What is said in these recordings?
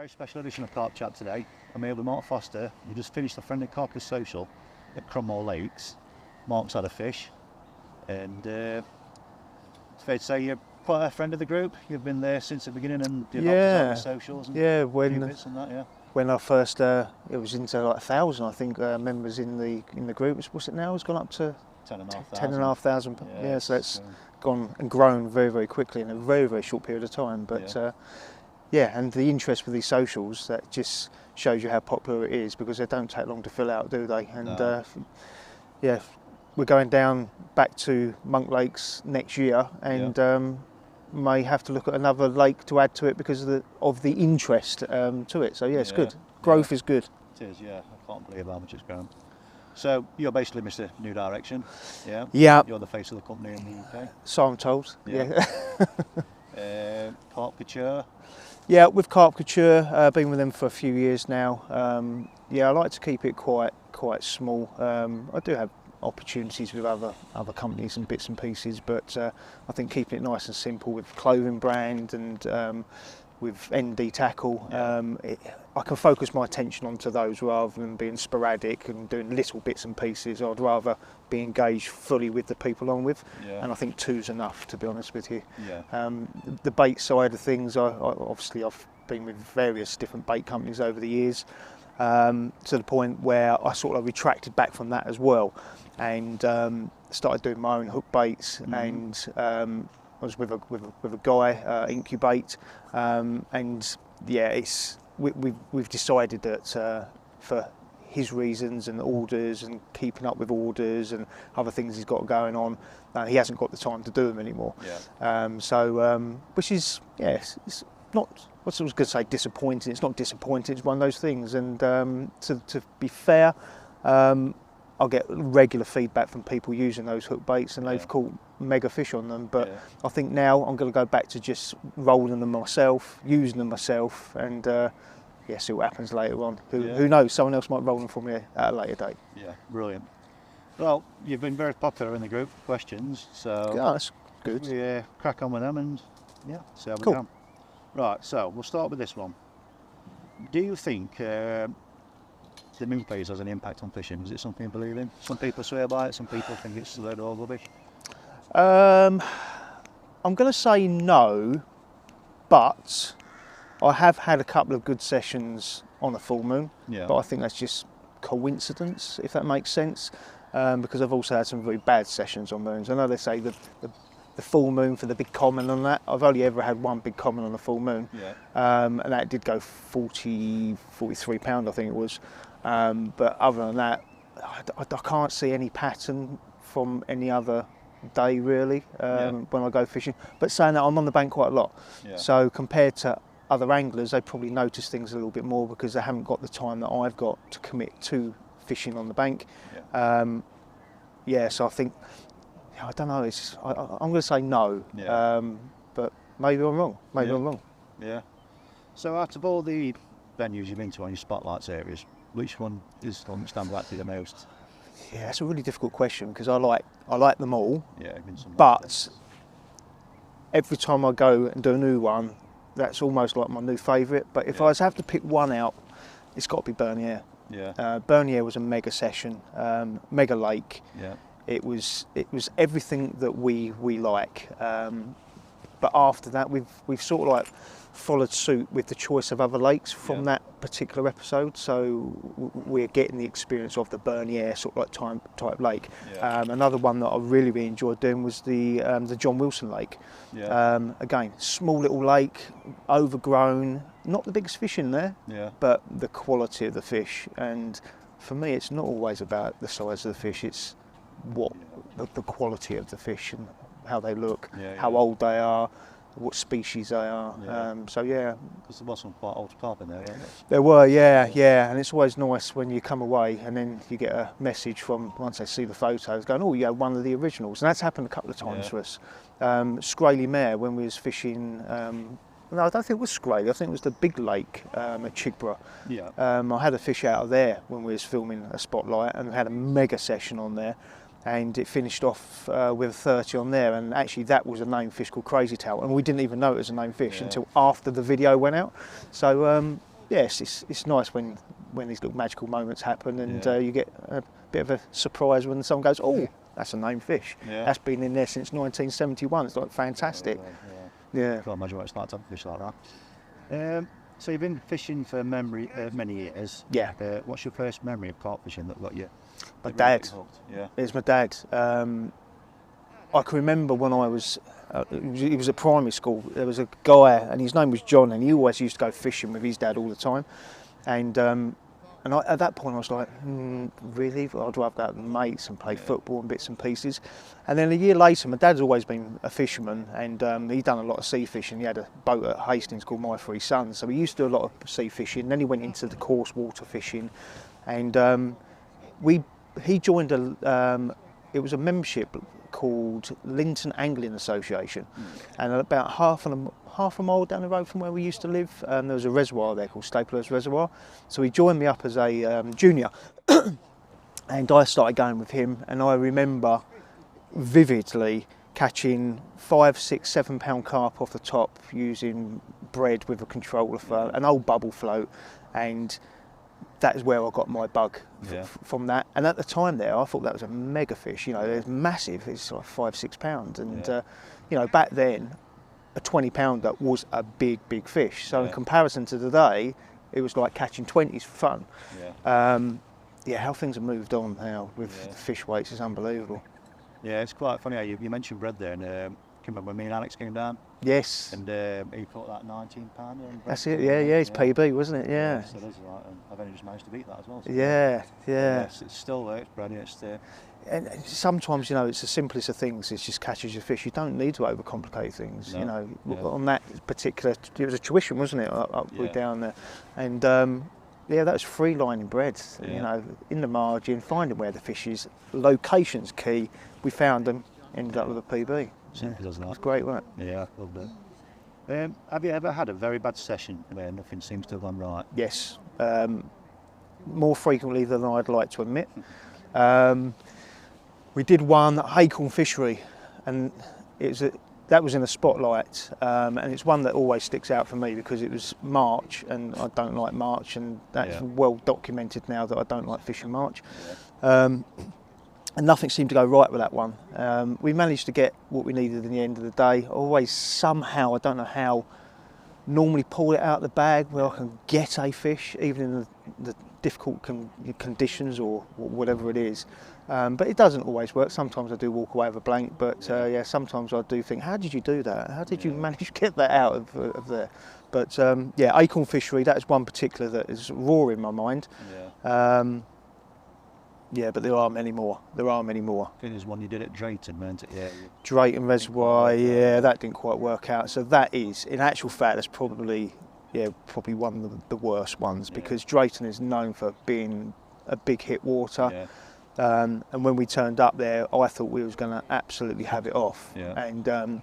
Very special edition of Carp Chat today. I'm here with Mark Foster. You just finished the Friendly Carpers social at Cromwell Lakes. Mark's had a fish, and it's fair to say you're quite a friend of the group. You've been there since the beginning and you've helped us out with socials and when bits and that, yeah. When I first, it was into like 1,000, I think, members in the group. What's it now? It's gone up to 10,500. Yeah, so it's gone and grown very, very quickly in a very, very short period of time. But and the interest with these socials, that just shows you how popular it is, because they don't take long to fill out, do they? And no. We're going down back to Monk Lakes next year, and may have to look at another lake to add to it because of the interest to it. So it's good. Growth is good. It is, yeah. I can't believe how much it's grown. So you're basically Mr. New Direction, yeah? Yeah. You're the face of the company in the UK. So I'm told. Yeah. Carp Couture. Yeah, with Carp Couture, been with them for a few years now. I like to keep it quite small. I do have opportunities with other companies and bits and pieces, but I think keeping it nice and simple with clothing brand and with ND tackle, I can focus my attention onto those rather than being sporadic and doing little bits and pieces. I'd rather be engaged fully with the people I'm with, and I think two's enough, to be honest with you. The bait side of things, I've been with various different bait companies over the years, to the point where I sort of retracted back from that as well, and started doing my own hook baits. And I was with a guy, Incubate, and we've decided that for his reasons and orders and keeping up with orders and other things he's got going on, he hasn't got the time to do them anymore. Which is it's not, I was going to say disappointing. It's not disappointing. It's one of those things. And to be fair, I'll get regular feedback from people using those hook baits, and they've caught mega fish on them. But I think now I'm going to go back to just rolling them myself, using them myself, and see what happens later on. Who knows? Someone else might roll them for me at a later date. Yeah, brilliant. Well, you've been very popular in the group. Questions, so that's good. We crack on with them and see how we go. Right, so we'll start with this one. Do you think the moon phase has an impact on fishing? Is it something you believe in? Some people swear by it, some people think it's a load of rubbish. I'm going to say no, but I have had a couple of good sessions on a full moon, but I think that's just coincidence, if that makes sense, because I've also had some very bad sessions on moons. I know they say the full moon for the big common on that. I've only ever had one big common on a full moon, and that did go 43 pound, I think it was. But other than that, I can't see any pattern from any other day really when I go fishing. But saying that, I'm on the bank quite a lot, so compared to other anglers, they probably notice things a little bit more because they haven't got the time that I've got to commit to fishing on the bank. So I think, I don't know, I'm going to say no, but maybe I'm wrong. I'm wrong. So out of all the venues you've been to on your spotlights areas, which one is stand out to you the most? Yeah, that's a really difficult question because I like them all. But but every time I go and do a new one, that's almost like my new favourite. But if I was to have to pick one out, it's got to be Bernier. Bernier was a mega session, mega lake. It was everything that we like. But after that, we've sort of like followed suit with the choice of other lakes from that particular episode. So we're getting the experience of the Bernier sort of like type lake. Another one that I really enjoyed doing was the John Wilson Lake. Again, small little lake, overgrown, not the biggest fish in there, but the quality of the fish. And for me, it's not always about the size of the fish. It's what the quality of the fish and how they look, how old they are, what species they are. Because there was some quite old carp in there, wasn't there? There were, and it's always nice when you come away and then you get a message from, once they see the photos, going, oh, you had one of the originals. And that's happened a couple of times for us. Scraly Mare, when we was fishing, no, I don't think it was Scraly, I think it was the big lake at Chigborough. I had a fish out of there when we was filming a spotlight and had a mega session on there. And it finished off with a 30 on there, and actually that was a named fish called Crazy Tail, and we didn't even know it was a named fish until after the video went out. So yes, it's nice when these little magical moments happen, and you get a bit of a surprise when someone goes, "Oh, that's a named fish. That's been in there since 1971." It's like fantastic. Yeah. Can't imagine what it's like to have a fish like that. So you've been fishing for many years. Yeah. What's your first memory of carp fishing that got you? My dad. Yeah. It's my dad. I can remember when I was, he was at primary school, there was a guy and his name was John, and he always used to go fishing with his dad all the time. And at that point I was like, really? I'd rather go out with mates and play football and bits and pieces. And then a year later, my dad's always been a fisherman, and he'd done a lot of sea fishing. He had a boat at Hastings called My Three Sons, so he used to do a lot of sea fishing. Then he went into the coarse water fishing, and he joined it was a membership called Linton Angling Association, and about half a mile down the road from where we used to live, there was a reservoir there called Staplehurst Reservoir. So he joined me up as a junior, and I started going with him. And I remember vividly catching 5, 6, 7 pound carp off the top using bread with a controller for an old bubble float, and that is where I got my bug from that. And at the time there, I thought that was a mega fish. You know, it's massive. It's like 5, 6 pounds. And you know, back then, a 20 pounder was a big fish. So in comparison to today, it was like catching 20s for fun. How things have moved on now with fish weights is unbelievable. Yeah, it's quite funny how you mentioned bread there, and can you remember when me and Alex came down? Yes. And he caught that 19 pounder. That's it. Yeah, it's PB, wasn't it? Yeah. So there's like, I've only just managed to beat that as well. So Yes, it's still there. It's brilliant. And sometimes, you know, it's the simplest of things. It's just catches your fish. You don't need to overcomplicate things. No. You know, on that particular, it was a tuition, wasn't it? Up down there, and that was free lining bread. You know, in the margin, finding where the fish is. Location's key. We found them. Ended up with a PB. Simple as that. It's great, wasn't it? Yeah, I loved it. Have you ever had a very bad session where nothing seems to have gone right? Yes, more frequently than I'd like to admit. We did one at Acorn Fishery, and that was in the spotlight, and it's one that always sticks out for me because it was March, and I don't like March, and that's well documented now that I don't like fishing March. And nothing seemed to go right with that one. We managed to get what we needed in the end of the day. Always somehow, I don't know how, normally pull it out of the bag where I can get a fish, even in the difficult conditions or whatever it is. But it doesn't always work. Sometimes I do walk away with a blank, but sometimes I do think, how did you do that? How did you manage to get that out of there? But Acorn Fishery, that is one particular that is raw in my mind. But there are many more. I think there's one you did at Drayton, weren't it? Drayton Reservoir, that didn't quite work out. So that is, in actual fact, that's probably one of the worst ones, because Drayton is known for being a big hit water. And when we turned up there, I thought we was going to absolutely have it off. And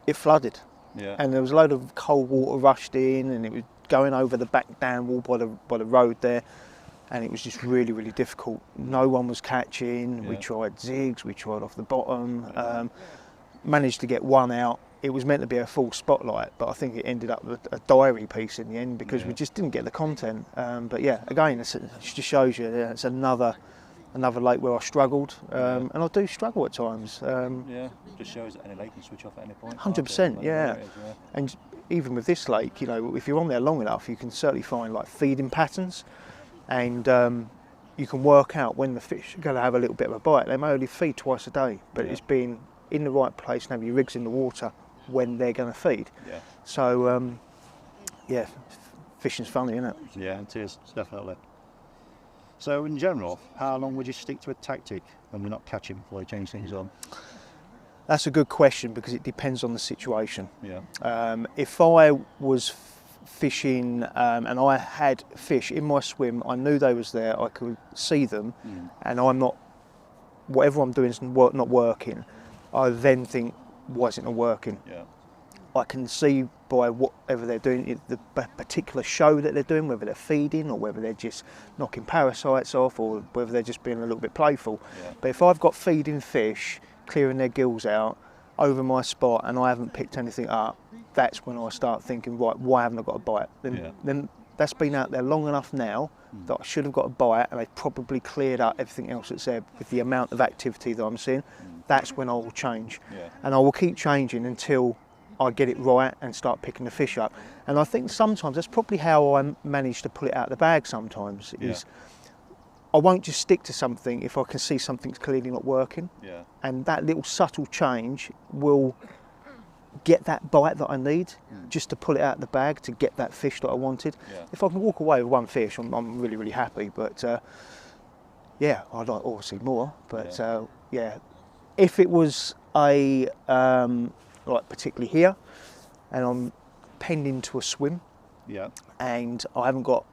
it flooded. And there was a load of cold water rushed in, and it was going over the back dam wall by the road there. And it was just really, really difficult. No one was catching. We tried zigs, we tried off the bottom, managed to get one out. It was meant to be a full spotlight, but I think it ended up with a diary piece in the end because we just didn't get the content. But again, it just shows you it's another lake where I struggled, and I do struggle at times. Just shows that any lake can switch off at any point. 100%, And even with this lake, you know, if you're on there long enough, you can certainly find like feeding patterns. And you can work out when the fish are going to have a little bit of a bite. They may only feed twice a day, but it's being in the right place and have your rigs in the water when they're going to feed. So, fishing's funny, isn't it? Yeah, it is, definitely. So, in general, how long would you stick to a tactic when you're not catching before you change things on? That's a good question because it depends on the situation. If I was fishing and I had fish in my swim, I knew they was there, I could see them, and I'm not, whatever I'm doing is not working, I then think, why isn't it working? I can see by whatever they're doing, the particular show that they're doing, whether they're feeding or whether they're just knocking parasites off or whether they're just being a little bit playful. But if I've got feeding fish clearing their gills out over my spot and I haven't picked anything up, that's when I start thinking, right, why haven't I got a bite? Then that's been out there long enough now that I should have got a bite, and they've probably cleared up everything else that's there with the amount of activity that I'm seeing. That's when I will change. Yeah. And I will keep changing until I get it right and start picking the fish up. And I think sometimes that's probably how I manage to pull it out of the bag sometimes, is I won't just stick to something if I can see something's clearly not working. Yeah. And that little subtle change will get that bite that I need just to pull it out of the bag to get that fish that I wanted. Yeah. If I can walk away with one fish, I'm really, really happy. But yeah, I'd like obviously more. But yeah, if it was a like particularly here, and I'm penned into a swim, and I haven't got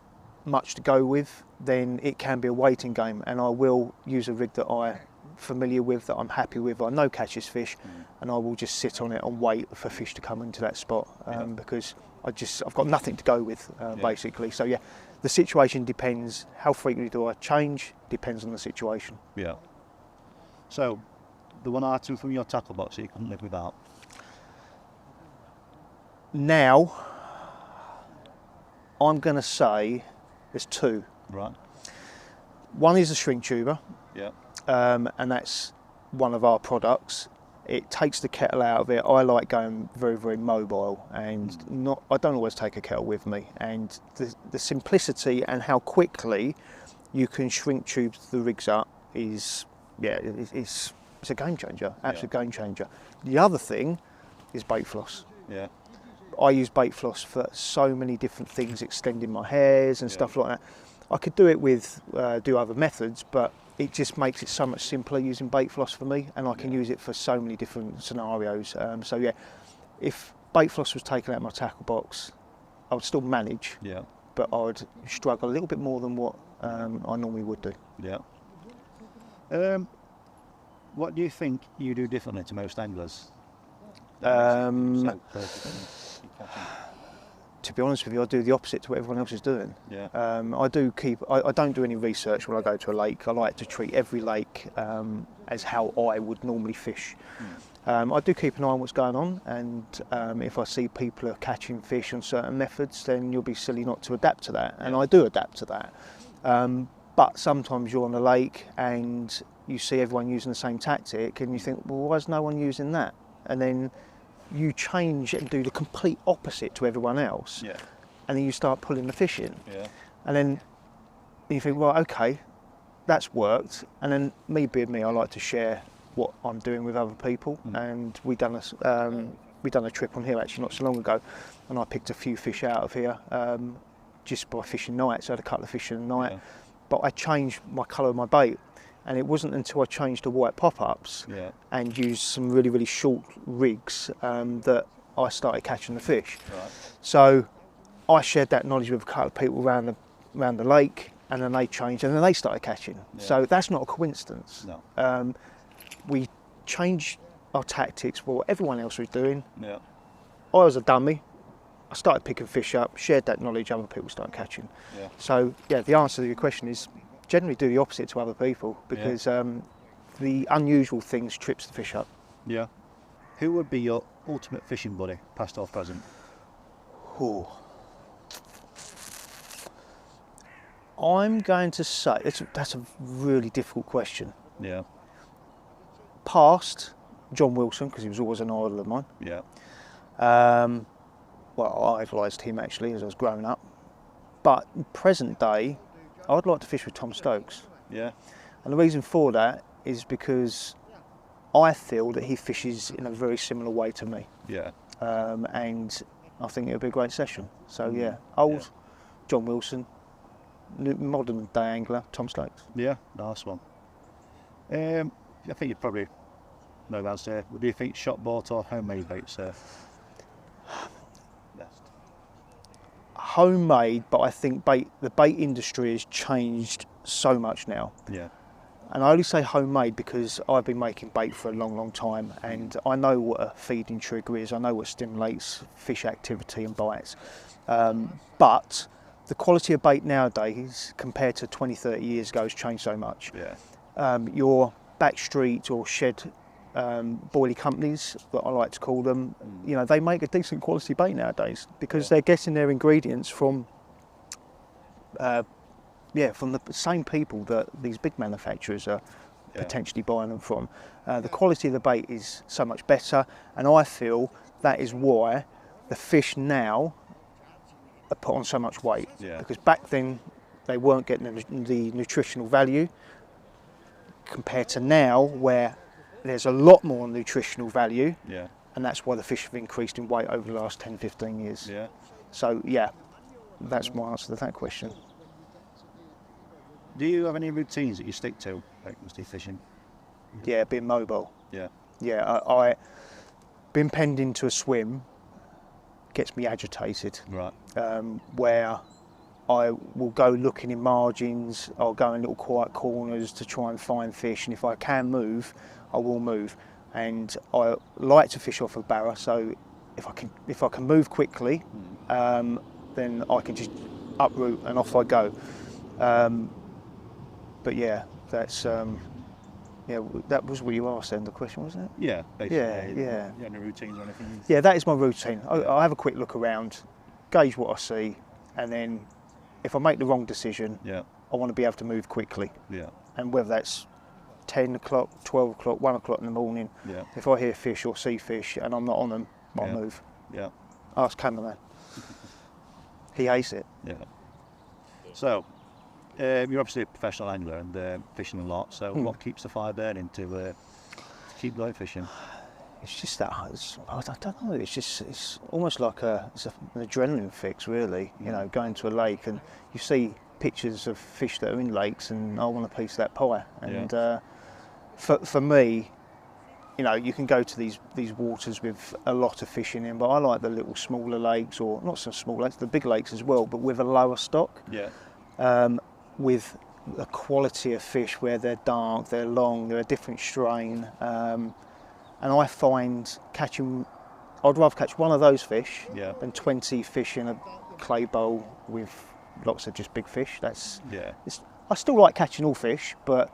much to go with, then it can be a waiting game, and I will use a rig that I'm familiar with, that I'm happy with. I know catches fish, and I will just sit on it and wait for fish to come into that spot, because I've got nothing to go with basically. So yeah, the situation depends. How frequently do I change? Depends on the situation. Yeah. So, the one item from your tackle box that you couldn't live without? Now, I'm going to say there's two. Right. One is a shrink tuber. Yeah. And that's one of our products. It takes the kettle out of it. I like going very, very mobile, and I don't always take a kettle with me. And the simplicity and how quickly you can shrink tube the rigs up is, it's a game changer, absolute game changer. The other thing is bait floss. Yeah. I use bait floss for so many different things, extending my hairs and stuff like that. I could do it with do other methods, but it just makes it so much simpler using bait floss for me, and I can use it for so many different scenarios. So yeah, if bait floss was taken out of my tackle box, I would still manage, but I would struggle a little bit more than what I normally would do. Yeah. What do you think you do differently to most anglers? To be honest with you, I do the opposite to what everyone else is doing. Yeah. I don't do any research when I go to a lake. I like to treat every lake as how I would normally fish. I do keep an eye on what's going on, and if I see people are catching fish on certain methods, then you'll be silly not to adapt to that, and I do adapt to that. But sometimes you're on a lake and you see everyone using the same tactic, and you think, well, why is no one using that? And then you change and do the complete opposite to everyone else, and then you start pulling the fish in, and then you think, well, okay, that's worked. And then me being me, I like to share what I'm doing with other people, and we done a trip on here actually not so long ago, and I picked a few fish out of here just by fishing nights. I had a couple of fish in the night, but I changed my colour of my bait. And it wasn't until I changed to white pop-ups and used some really, really short rigs that I started catching the fish. Right. So I shared that knowledge with a couple of people around the lake, and then they changed, and then they started catching. So that's not a coincidence. No. We changed our tactics for what everyone else was doing. Yeah. I was a dummy. I started picking fish up, shared that knowledge, other people started catching. Yeah. So yeah, the answer to your question is, generally do the opposite to other people, because the unusual things trips the fish up. Yeah. Who would be your ultimate fishing buddy, past or present? Oh. I'm going to say, that's a really difficult question. Yeah. Past, John Wilson, because he was always an idol of mine. Yeah. Well, I idolised him actually as I was growing up. But present day, I'd like to fish with Tom Stokes. Yeah. And the reason for that is because I feel that he fishes in a very similar way to me. Yeah. And I think it would be a great session. So yeah, old John Wilson, modern day angler, Tom Stokes. Yeah, nice one. I think you probably know the answer. Do you think shot bought or homemade baits best? Homemade, but I think the bait industry has changed so much now. Yeah. And I only say homemade because I've been making bait for a long, long time, and I know what a feeding trigger is. I know what stimulates fish activity and bites. But the quality of bait nowadays compared to 20, 30 years ago has changed so much. Yeah. Your backstreet or shed boilie companies, that I like to call them, you know, they make a decent quality bait nowadays because they're getting their ingredients from from the same people that these big manufacturers are Yeah. potentially buying them from. The quality of the bait is so much better, and I feel that is why the fish now are put on so much weight. Yeah. Because back then they weren't getting the nutritional value compared to now, where there's a lot more nutritional value, Yeah. and that's why the fish have increased in weight over the last 10, 15 years. Yeah. So yeah, that's my answer to that question. Do you have any routines that you stick to, like fishing? Yeah, being mobile. Yeah. Yeah, I being penned into a swim gets me agitated. Right. Where I will go looking in margins, I'll go in little quiet corners to try and find fish, and if I can move, I will move. And I like to fish off a barra, so if I can move quickly, then I can just uproot and off I go. But yeah, that's that was what you asked then, the question, wasn't it? Yeah. Basically. Yeah. You have any routines or anything? Yeah, that is my routine. I have a quick look around, gauge what I see, and then if I make the wrong decision, Yeah. I want to be able to move quickly. Yeah. And whether that's 10 o'clock, 12 o'clock, 1 o'clock in the morning, Yeah. if I hear fish or see fish and I'm not on them, I'll Yeah. move. Yeah. Ask cameraman. He hates it. Yeah. So, you're obviously a professional angler and fishing a lot. So, what keeps the fire burning to keep going fishing? It's just that, I don't know, it's almost like an adrenaline fix, really. You know, going to a lake and you see pictures of fish that are in lakes and I want a piece of that pie. And for me, you know, you can go to these waters with a lot of fish in them, but I like the little smaller lakes, or not so small lakes, the big lakes as well, but with a lower stock. Yeah. With a quality of fish where they're dark, they're long, they're a different strain. And I find I'd rather catch one of those fish than 20 fish in a clay bowl with lots of just big fish. I still like catching all fish, but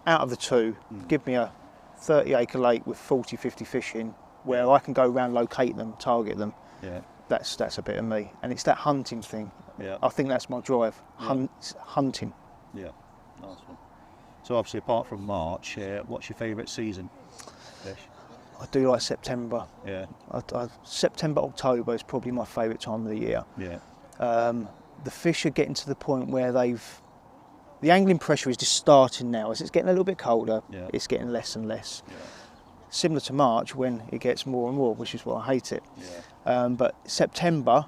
out of the two, give me a 30-acre lake with 40, 50 fish in, where I can go around, locate them, target them. Yeah. That's a bit of me. And it's that hunting thing. Yeah. I think that's my drive, hunting. Yeah. Nice one. So obviously, apart from March, what's your favourite season fish? I do like September. Yeah. September, October is probably my favourite time of the year. Yeah. The fish are getting to the point where the angling pressure is just starting now. As it's getting a little bit colder, it's getting less and less. Yeah. Similar to March, when it gets more and more, which is why I hate it. Yeah. But September,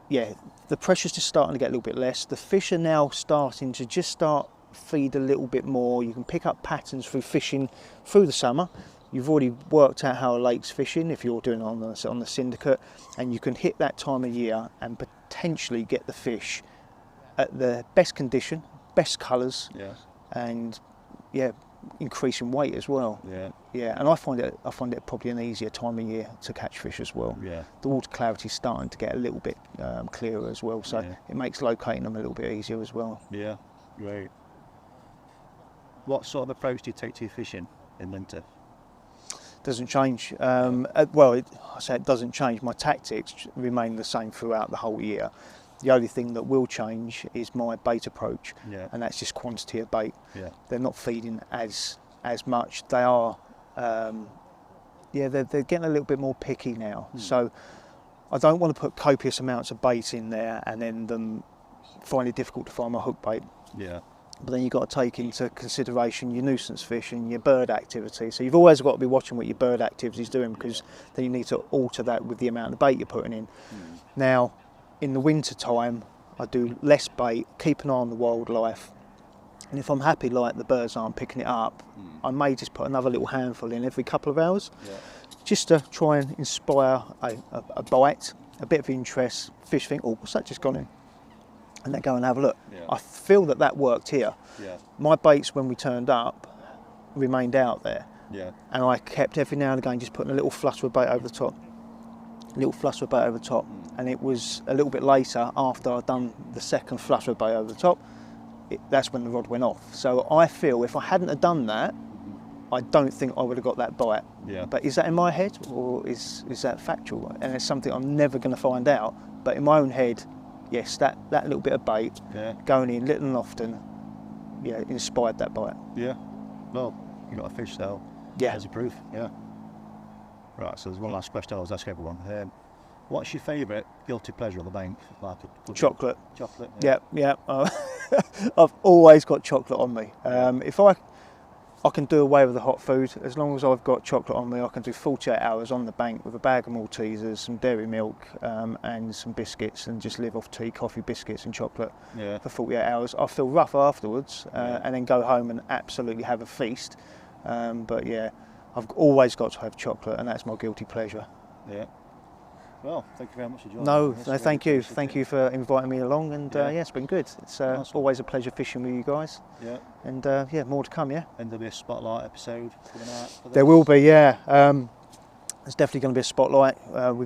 the pressure's just starting to get a little bit less. The fish are now starting to just start feed a little bit more. You can pick up patterns through fishing through the summer. You've already worked out how a lake's fishing if you're doing it on the syndicate, and you can hit that time of year and potentially get the fish at the best condition, best colours, and increasing weight as well. And I find it probably an easier time of year to catch fish as well. The water clarity is starting to get a little bit clearer as well, so it makes locating them a little bit easier as well. Yeah, great. What sort of approach do you take to your fishing in winter? Doesn't change. I say it doesn't change. My tactics remain the same throughout the whole year. The only thing that will change is my bait approach, and that's just quantity of bait. They're not feeding as much. They are, they're getting a little bit more picky now. So I don't want to put copious amounts of bait in there and then them find it difficult to find my hook bait. But then you've got to take into consideration your nuisance fish and your bird activity. So you've always got to be watching what your bird activity is doing, because then you need to alter that with the amount of bait you're putting in. Now, in the winter time, I do less bait, keep an eye on the wildlife, and if I'm happy like the birds aren't picking it up, I may just put another little handful in every couple of hours, just to try and inspire a bite, a bit of interest. Fish think, oh, what's that just gone in? And they go and have a look. I feel that worked here. My baits, when we turned up, remained out there, and I kept every now and again just putting a little flutter of bait over the top. And it was a little bit later, after I'd done the second flutter of bait over the top, that's when the rod went off. So I feel if I hadn't have done that, I don't think I would have got that bite. But is that in my head, or is that factual? And it's something I'm never going to find out. But in my own head, yes, that little bit of bait going in little and often, inspired that bite. Yeah. Well, you got a fish though. Yeah. As a proof. Yeah. Right. So there's one last question I always ask everyone. What's your favourite guilty pleasure on the bank? Like Chocolate. Chocolate. Yeah. I've always got chocolate on me. If I can do away with the hot food, as long as I've got chocolate on me, I can do 48 hours on the bank with a bag of Maltesers, some dairy milk, and some biscuits, and just live off tea, coffee, biscuits and chocolate for 48 hours. I feel rough afterwards, and then go home and absolutely have a feast. But yeah, I've always got to have chocolate, and that's my guilty pleasure. Yeah. Well, thank you very much for joining No, me. thank you. Thank you for inviting me along, and it's been good. It's always a pleasure fishing with you guys. Yeah. And more to come, yeah. And there'll be a spotlight episode coming out for this. There will be, yeah. There's definitely going to be a spotlight. We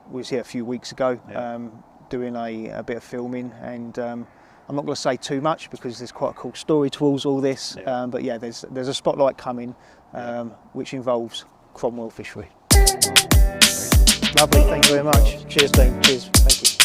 was here a few weeks ago, doing a bit of filming, and I'm not going to say too much because there's quite a cool story towards all this. But yeah, there's a spotlight coming, which involves Cromwell fishery. Lovely, thank you very much. Cheers, Dean. Cheers, thank you.